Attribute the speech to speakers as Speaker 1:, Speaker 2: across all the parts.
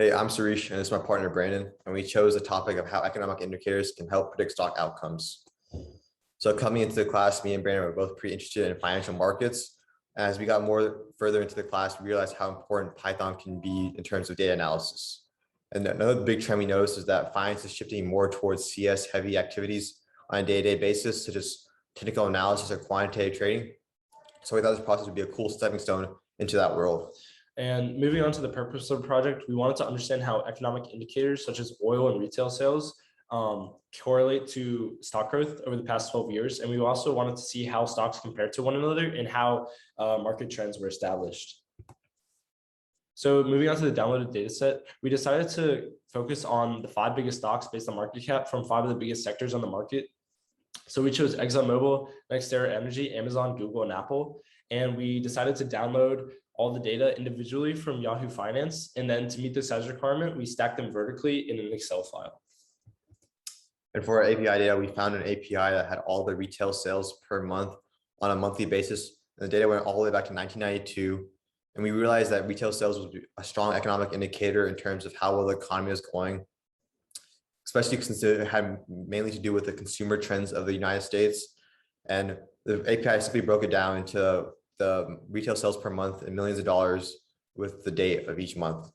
Speaker 1: Hey, I'm Sarish, and this is my partner Brandon, and we chose the topic of how economic indicators can help predict stock outcomes. So coming into the class, me and Brandon were both pretty interested in financial markets. As we got more further into the class, we realized how important Python can be in terms of data analysis. And another big trend we noticed is that finance is shifting more towards CS heavy activities on a day-to-day basis, such as technical analysis or quantitative trading. So we thought this process would be a cool stepping stone into that world.
Speaker 2: And moving on to the purpose of the project, we wanted to understand how economic indicators such as oil and retail sales correlate to stock growth over the past 12 years. And we also wanted to see how stocks compare to one another and how market trends were established. So moving on to the downloaded data set, we decided to focus on the 5 biggest stocks based on market cap from 5 of the biggest sectors on the market. So we chose ExxonMobil, NextEra Energy, Amazon, Google, and Apple. And we decided to download all the data individually from Yahoo Finance. And then to meet the size requirement, we stacked them vertically in an Excel file.
Speaker 1: And for our API data, we found an API that had all the retail sales per month on a monthly basis. And the data went all the way back to 1992. And we realized that retail sales was a strong economic indicator in terms of how well the economy is going, especially since it had mainly to do with the consumer trends of the United States. And the API simply broke it down into the retail sales per month in millions of dollars with the date of each month.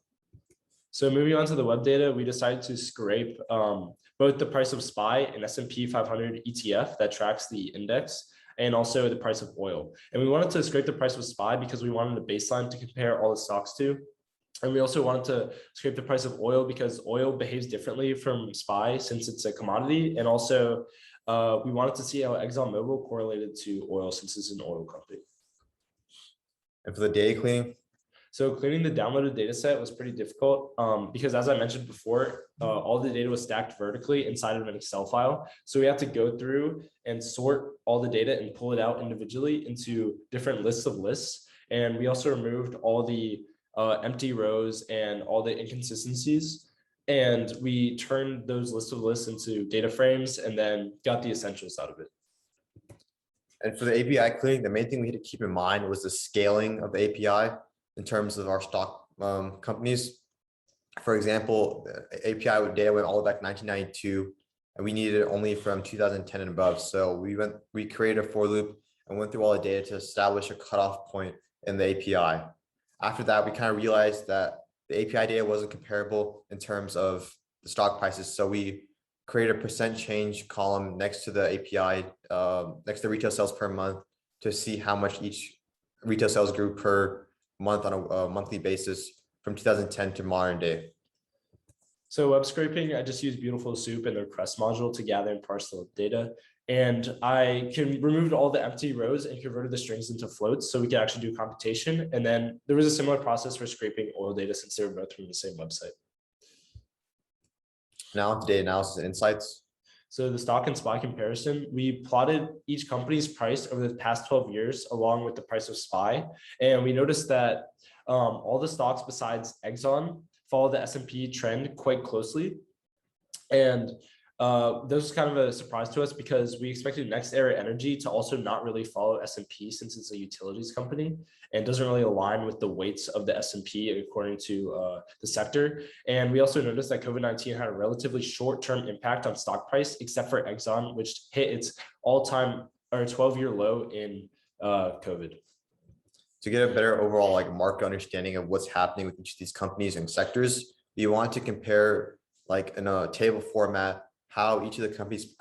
Speaker 2: So moving on to the web data, we decided to scrape both the price of SPY and S&P 500 ETF that tracks the index, and also the price of oil. And we wanted to scrape the price of SPY because we wanted a baseline to compare all the stocks to. And we also wanted to scrape the price of oil because oil behaves differently from SPY since it's a commodity. And also we wanted to see how ExxonMobil correlated to oil since it's an oil company.
Speaker 1: And for the data cleaning?
Speaker 2: So cleaning the downloaded data set was pretty difficult because, as I mentioned before, all the data was stacked vertically inside of an Excel file. So we had to go through and sort all the data and pull it out individually into different lists of lists. And we also removed all the empty rows and all the inconsistencies. And we turned those lists of lists into data frames and then got the essentials out of it.
Speaker 1: And for the API cleaning, the main thing we had to keep in mind was the scaling of the API in terms of our stock companies. For example, the API data went all the way back to 1992, and we needed it only from 2010 and above. So we created a for loop and went through all the data to establish a cutoff point in the API. After that, we kind of realized that the API data wasn't comparable in terms of the stock prices. So we created a percent change column next to the API, next to retail sales per month, to see how much each retail sales grew per month on a monthly basis from 2010 to modern day.
Speaker 2: So web scraping, I just used Beautiful Soup and their Crest module to gather and parse the data. And I removed all the empty rows and converted the strings into floats so we could actually do computation. And then there was a similar process for scraping oil data since they were both from the same website.
Speaker 1: Now to data analysis and insights.
Speaker 2: So the stock and SPY comparison, we plotted each company's price over the past 12 years along with the price of SPY. And we noticed that all the stocks besides Exxon follow the S&P trend quite closely. And this was kind of a surprise to us because we expected NextEra Energy to also not really follow S&P since it's a utilities company and doesn't really align with the weights of the S&P according to the sector. And we also noticed that COVID-19 had a relatively short-term impact on stock price, except for Exxon, which hit its all-time or 12-year low in COVID.
Speaker 1: To get a better overall market understanding of what's happening with each of these companies and sectors, you want to compare in a table format how each of the companies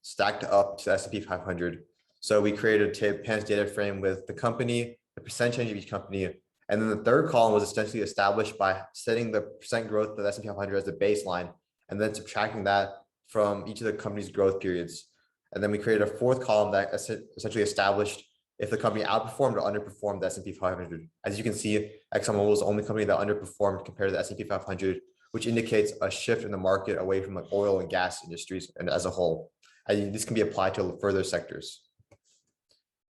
Speaker 1: stacked up to the S&P 500. So we created a Pan's data frame with the company, the percent change of each company, and then the third column was essentially established by setting the percent growth of the S&P 500 as the baseline, and then subtracting that from each of the company's growth periods. And then we created a fourth column that essentially established if the company outperformed or underperformed the S&P 500. As you can see, ExxonMobil was the only company that underperformed compared to the S&P 500, which indicates a shift in the market away from oil and gas industries and as a whole. And this can be applied to further sectors.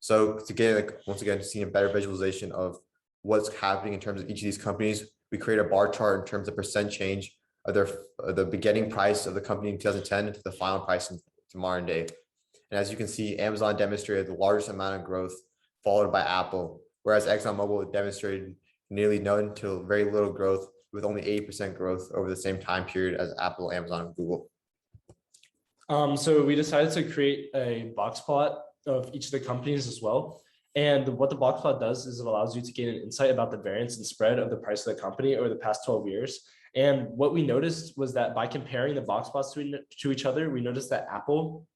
Speaker 1: So to get once again, seeing a better visualization of what's happening in terms of each of these companies, we create a bar chart in terms of percent change of the beginning price of the company in 2010 to the final price to modern day. And as you can see, Amazon demonstrated the largest amount of growth, followed by Apple, whereas ExxonMobil demonstrated nearly none to very little growth, with only 80% growth over the same time period as Apple, Amazon, and Google?
Speaker 2: So we decided to create a box plot of each of the companies as well. And what the box plot does is it allows you to gain an insight about the variance and spread of the price of the company over the past 12 years. And what we noticed was that by comparing the box plots to each other, we noticed that Apple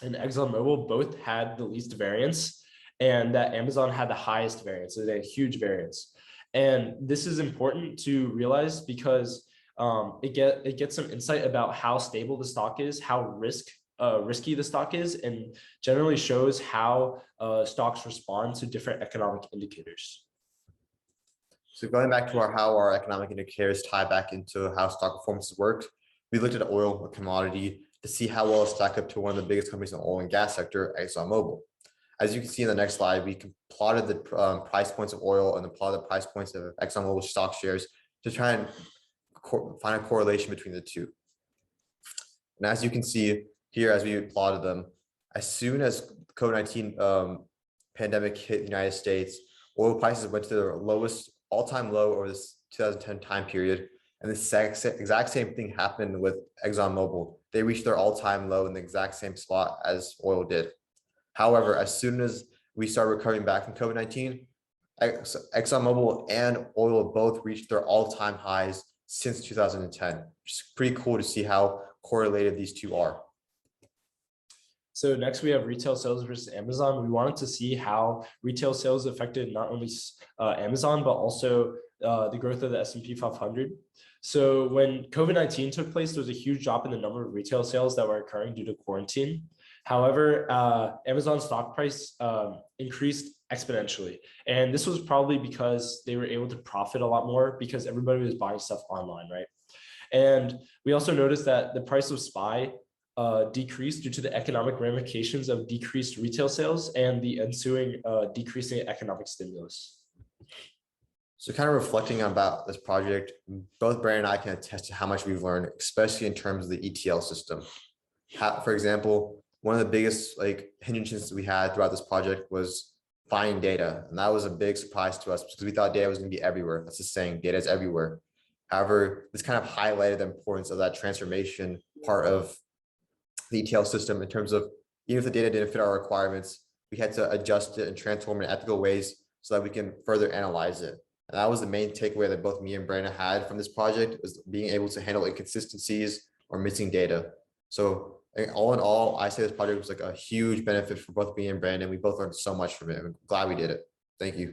Speaker 2: and ExxonMobil both had the least variance, and that Amazon had the highest variance. So they had a huge variance. And this is important to realize because it gets some insight about how stable the stock is, how risky the stock is, and generally shows how stocks respond to different economic indicators.
Speaker 1: So going back to how our economic indicators tie back into how stock performance works, we looked at oil, a commodity, to see how well it stacked up to one of the biggest companies in the oil and gas sector, ExxonMobil. As you can see in the next slide, we plotted the price points of oil and plotted the price points of ExxonMobil stock shares to try and find a correlation between the two. And as you can see here, as we plotted them, as soon as COVID-19 pandemic hit the United States, oil prices went to their lowest all-time low over this 2010 time period. And the exact same thing happened with ExxonMobil. They reached their all-time low in the exact same spot as oil did. However, as soon as we start recovering back from COVID-19, ExxonMobil and oil both reached their all-time highs since 2010, which is pretty cool to see how correlated these two are.
Speaker 2: So next we have retail sales versus Amazon. We wanted to see how retail sales affected not only Amazon, but also the growth of the S&P 500. So when COVID-19 took place, there was a huge drop in the number of retail sales that were occurring due to quarantine. However, Amazon's stock price increased exponentially. And this was probably because they were able to profit a lot more because everybody was buying stuff online, right? And we also noticed that the price of SPY decreased due to the economic ramifications of decreased retail sales and the ensuing decreasing economic stimulus.
Speaker 1: So kind of reflecting about this project, both Brandon and I can attest to how much we've learned, especially in terms of the ETL system. For example, one of the biggest hindrances we had throughout this project was finding data. And that was a big surprise to us because we thought data was going to be everywhere. That's the saying, data is everywhere. However, this kind of highlighted the importance of that transformation part of the ETL system in terms of even if the data didn't fit our requirements, we had to adjust it and transform it in ethical ways so that we can further analyze it. And that was the main takeaway that both me and Brandon had from this project, was being able to handle inconsistencies or missing data. So all in all, I say this project was like a huge benefit for both me and Brandon. We both learned so much from it. I'm glad we did it. Thank you.